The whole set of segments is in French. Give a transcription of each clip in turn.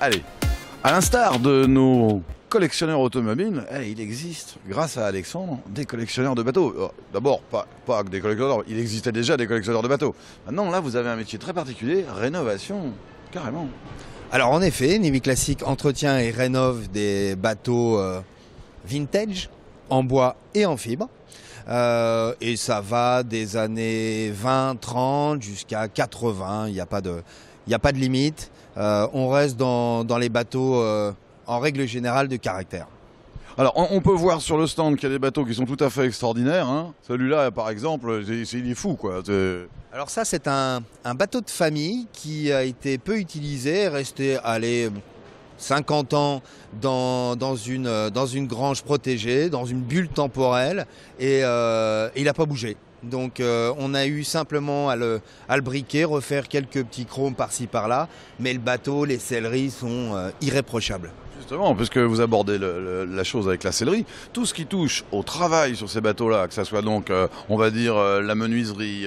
Allez, à l'instar de nos collectionneurs automobiles, il existe, grâce à Alexandre, des collectionneurs de bateaux. D'abord, pas que des collectionneurs, il existait déjà des collectionneurs de bateaux. Maintenant, là, vous avez un métier très particulier, rénovation, carrément. Alors en effet, Navy Classic entretient et rénove des bateaux vintage, en bois et en fibre. Et ça va des années 20, 30 jusqu'à 80, il n'y a pas de limite. On reste dans les bateaux en règle générale de caractère. Alors, on peut voir sur le stand qu'il y a des bateaux qui sont tout à fait extraordinaires. Hein. Celui-là, par exemple, il est fou, quoi. Alors ça, c'est un bateau de famille qui a été peu utilisé, resté, 50 ans dans une grange protégée, dans une bulle temporelle, et il n'a pas bougé. Donc on a eu simplement à le briquer, refaire quelques petits chromes par-ci par-là, mais le bateau, les selleries sont irréprochables. Justement, puisque vous abordez la chose avec la sellerie, tout ce qui touche au travail sur ces bateaux-là, que ce soit donc, on va dire, la menuiserie,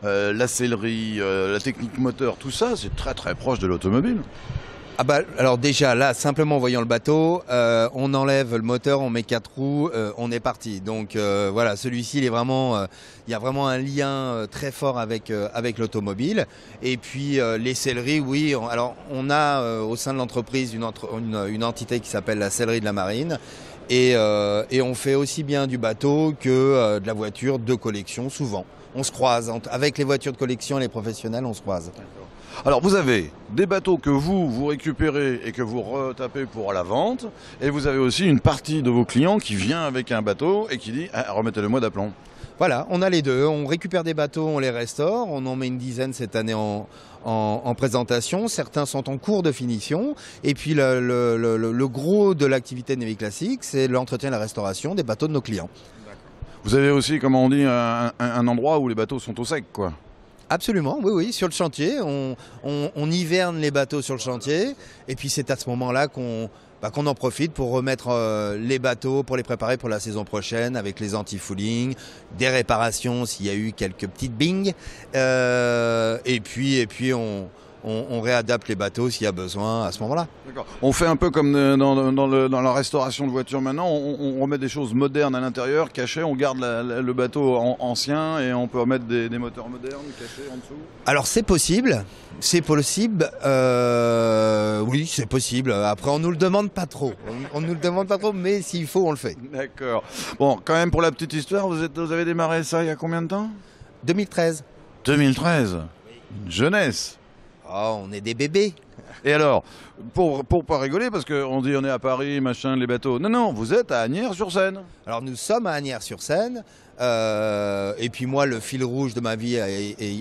la sellerie, la technique moteur, tout ça, c'est très très proche de l'automobile. Ah bah, alors déjà là, simplement en voyant le bateau, on enlève le moteur, on met 4 roues, on est parti. Donc voilà, celui-ci, il y a vraiment un lien très fort avec l'automobile. Et puis les selleries, oui. Alors on a au sein de l'entreprise une entité qui s'appelle la sellerie de la marine. Et on fait aussi bien du bateau que de la voiture de collection, souvent. On se croise. Avec les voitures de collection et les professionnels, on se croise. Alors vous avez des bateaux que vous récupérez et que vous retapez pour la vente, et vous avez aussi une partie de vos clients qui vient avec un bateau et qui dit remettez-le-moi d'aplomb. Voilà, on a les deux. On récupère des bateaux, on les restaure. On en met une dizaine cette année en présentation. Certains sont en cours de finition. Et puis le gros de l'activité de Navy Classic, c'est l'entretien et la restauration des bateaux de nos clients. Vous avez aussi, comme on dit, un endroit où les bateaux sont au sec, quoi. Absolument, oui, sur le chantier. On hiverne les bateaux sur le chantier. Et puis c'est à ce moment-là qu'on en profite pour remettre les bateaux, pour les préparer pour la saison prochaine avec les anti-fouling, des réparations s'il y a eu quelques petites bings. Et puis on réadapte les bateaux s'il y a besoin à ce moment-là. D'accord. On fait un peu comme dans la restauration de voitures maintenant, on remet des choses modernes à l'intérieur, cachées, on garde le bateau ancien et on peut remettre des moteurs modernes cachés en dessous. Alors c'est possible, oui c'est possible, après on nous le demande pas trop, mais s'il faut on le fait. D'accord. Bon, quand même pour la petite histoire, vous avez démarré ça il y a combien de temps? 2013. 2013 Jeunesse. Oh, on est des bébés. Et alors, pour pas rigoler, parce qu'on dit on est à Paris, machin, les bateaux. Non, vous êtes à Asnières-sur-Seine. Alors nous sommes à Asnières-sur-Seine. Et puis moi, le fil rouge de ma vie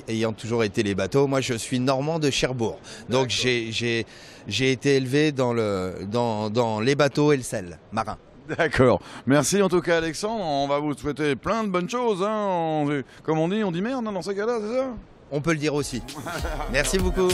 ayant toujours été les bateaux, moi je suis normand de Cherbourg. Donc j'ai été élevé dans les bateaux et le sel marin. D'accord. Merci en tout cas Alexandre. On va vous souhaiter plein de bonnes choses. Hein. Comme on dit merde dans ces cas-là, c'est ça? On peut le dire aussi. Merci beaucoup.